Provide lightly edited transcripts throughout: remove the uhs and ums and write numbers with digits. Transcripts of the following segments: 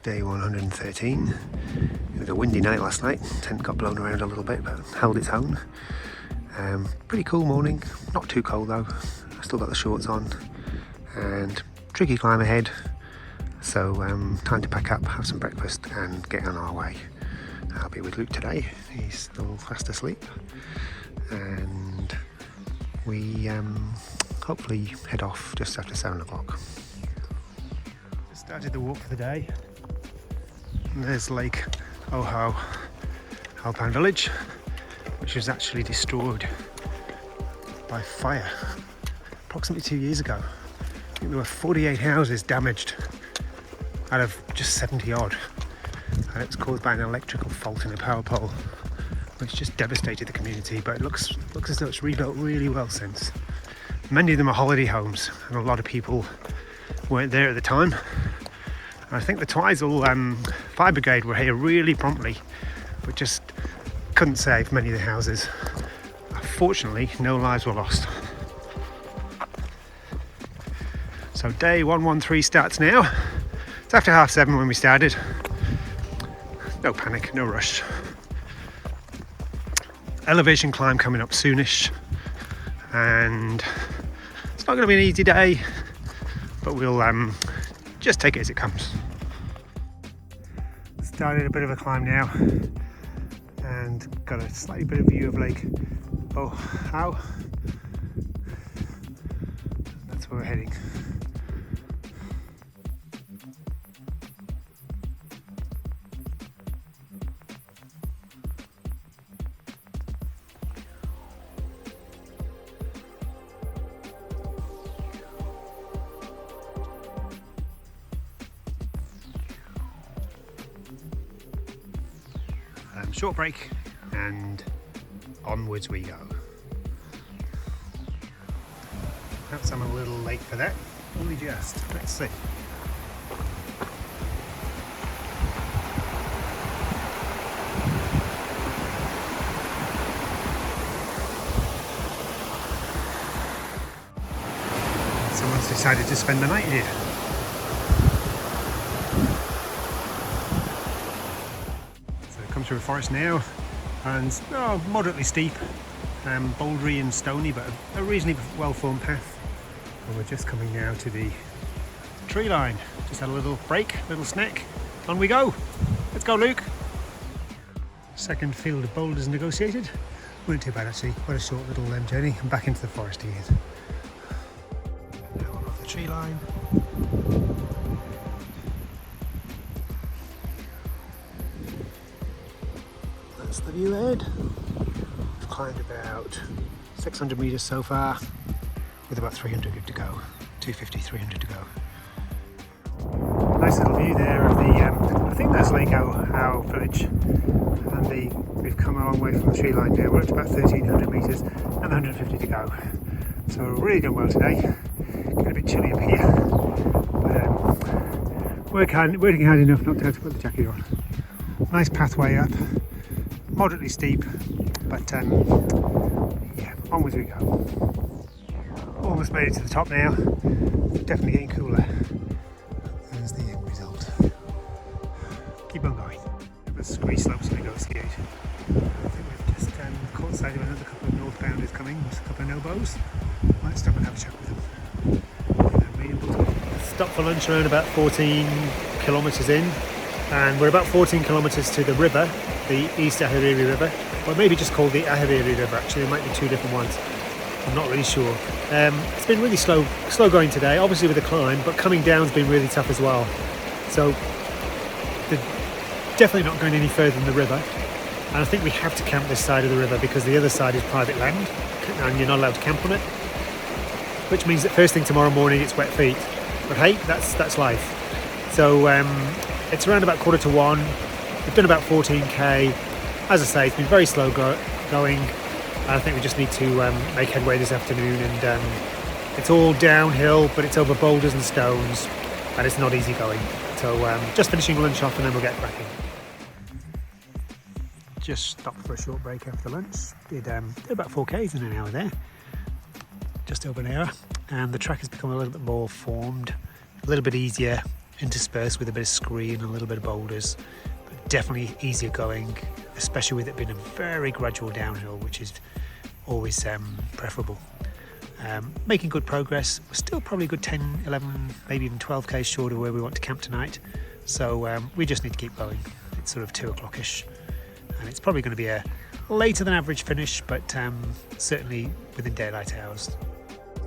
Day 113. It was a windy night last night. Tent got blown around a little bit, but held its own. Pretty cool morning. Not too cold though. I still got the shorts on. And tricky climb ahead. So time to pack up, have some breakfast, and get on our way. I'll be with Luke today. He's still fast asleep. And we hopefully head off just after 7 o'clock. Just started the walk for the day. And there's Lake Ohau, Alpine Village, which was actually destroyed by fire approximately 2 years ago. I think there were 48 houses damaged out of just 70 odd, and it was caused by an electrical fault in a power pole, which just devastated the community. But it looks as though it's rebuilt really well since. Many of them are holiday homes, and a lot of people weren't there at the time. And I think the Twizel Fire Brigade were here really promptly, but just couldn't save many of the houses. Fortunately, no lives were lost. So day 113 starts now. It's after 7:30 when we started. No panic, no rush. Elevation climb coming up soonish, and it's not going to be an easy day, but we'll just take it as it comes. Started a bit of a climb now, and got a slightly better view of Lake Ohau. That's where we're heading. Short break and onwards we go. Perhaps I'm a little late for that, only just. Let's see. Someone's decided to spend the night here. Through a forest now, and moderately steep, bouldery and stony, but a reasonably well formed path. And we're just coming now to the tree line. Just had a little break, little snack. On we go. Let's go, Luke. Second field of boulders negotiated. Weren't too bad actually. Quite a short little journey, and back into the forest again. Now off the tree line. That's the view ahead. We've climbed about 600 metres so far, with about 300 to go. 250, 300 to go. Nice little view there of the, I think that's Lake Ohau village, and we've come a long way from the tree line now. We're up to about 1300 metres and 150 to go. So we're really doing well today. Getting a bit chilly up here, but working hard enough not to have to put the jacket on. Nice pathway up. Moderately steep, but yeah, onwards we go. Almost made it to the top now. Definitely getting cooler. There's the end result. Keep on going. The squeeze slopes to negotiate. I think we've just caught sight of another couple of northbounders coming, just a couple of no-bows. Might stop and have a chat with them. Stopped for lunch around about 14 kilometres in, and we're about 14 kilometres to the river, the East Araroa River, or maybe just called the Araroa River actually. There might be two different ones, I'm not really sure. It's been really slow going today, obviously with the climb, but coming down's been really tough as well. So they're definitely not going any further than the river, and I think we have to camp this side of the river because the other side is private land and you're not allowed to camp on it, which means that first thing tomorrow morning it's wet feet. But hey, that's life. So it's around about 1:45. We've done about 14k. As I say, it's been very slow going. I think we just need to make headway this afternoon, and it's all downhill, but it's over boulders and stones, and it's not easy going. So just finishing lunch off, and then we'll get cracking. Just stopped for a short break after lunch. Did about 4k's in an hour there, just over an hour, and the track has become a little bit more formed, a little bit easier. interspersed with a bit of scree and a little bit of boulders, but definitely easier going, especially with it being a very gradual downhill, which is always preferable. Making good progress. We're still probably a good 10, 11, maybe even 12 k's short of where we want to camp tonight, so we just need to keep going. It's sort of 2 o'clock-ish, and it's probably going to be a later than average finish, but certainly within daylight hours.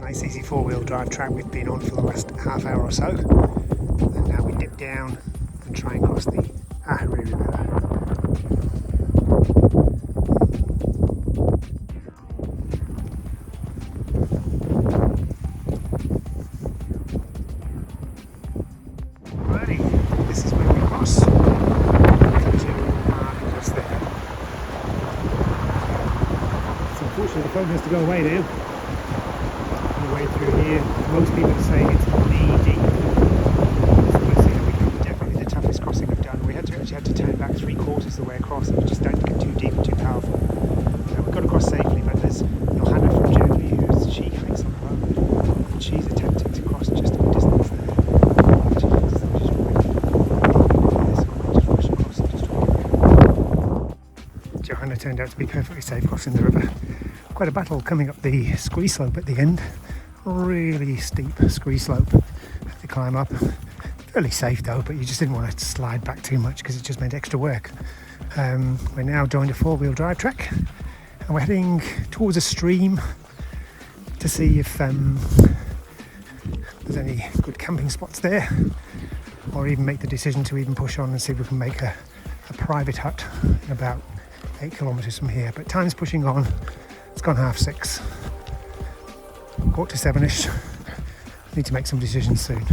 Nice easy 4-wheel drive track we've been on for the last half hour or so, and now we dip down and try and cross the Araroa River. Alrighty, this is where we cross to just there. So unfortunately the phone has to go away now. Way through here, most people are saying it's knee deep. So we'll see how we go. Definitely the toughest crossing we've done. We actually had to turn back 3/4 of the way across, and we just don't get too deep and too powerful. So we've got to cross safely, but there's Johanna from Germany she hikes on the road, and she's attempting to cross just a distance there. Johanna turned out to be perfectly safe crossing the river. Quite a battle coming up the scree slope at the end. Really steep scree slope to climb up. Fairly safe though, but you just didn't want to slide back too much because it just meant extra work. We're now joined a 4-wheel drive track, and we're heading towards a stream to see if there's any good camping spots there, or even make the decision to even push on and see if we can make a private hut in about 8 kilometres from here. But time's pushing on. It's gone 6:30, 6:45-ish. Need to make some decisions soon.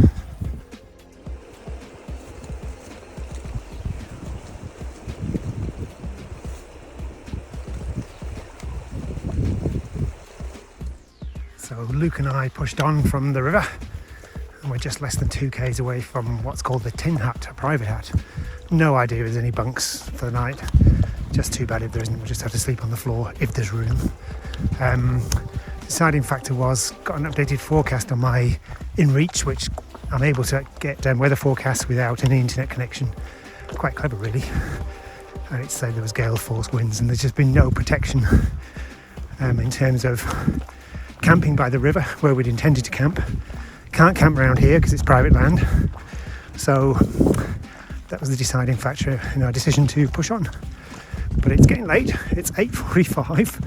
So Luke and I pushed on from the river, and we're just less than 2 k's away from what's called the Tin Hut, a private hut. No idea if there's any bunks for the night. Just too bad if there isn't. We'll just have to sleep on the floor if there's room. Deciding factor was, got an updated forecast on my InReach, which I'm able to get weather forecasts without any internet connection. Quite clever really. And it said there was gale force winds, and there's just been no protection in terms of camping by the river where we'd intended to camp. Can't camp around here because it's private land. So that was the deciding factor in our decision to push on. But it's getting late. It's 8:45.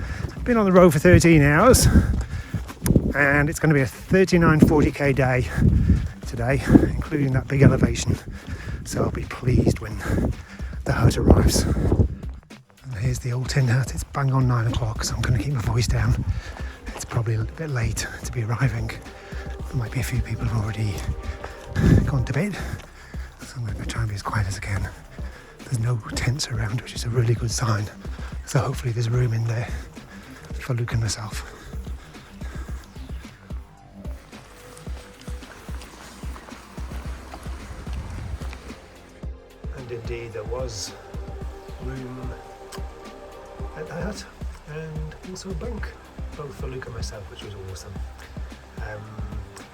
Been on the road for 13 hours, and it's going to be a 39-40 k day today, including that big elevation. So I'll be pleased when the hut arrives. And here's the old tin hut. It's bang on 9 o'clock, so I'm going to keep my voice down. It's probably a little bit late to be arriving. There might be a few people who've already gone to bed, so I'm going to try and be as quiet as I can. There's no tents around, which is a really good sign. So hopefully there's room in there for Luke and myself. And indeed there was room at the hut, and also a bunk, both for Luke and myself, which was awesome.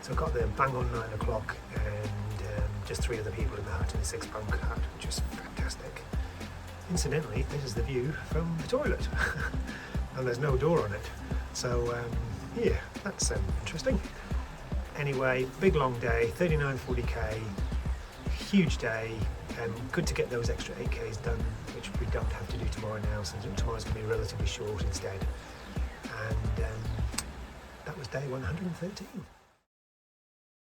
So I got there bang on 9 o'clock, and just 3 other people in the hut, in a 6-bunk hut, which was fantastic. Incidentally, this is the view from the toilet, and there's no door on it. So yeah, that's interesting. Anyway, big long day, 39-40 k, huge day, and good to get those extra 8 k's done, which we don't have to do tomorrow now, since tomorrow's going to be relatively short instead. And that was day 113.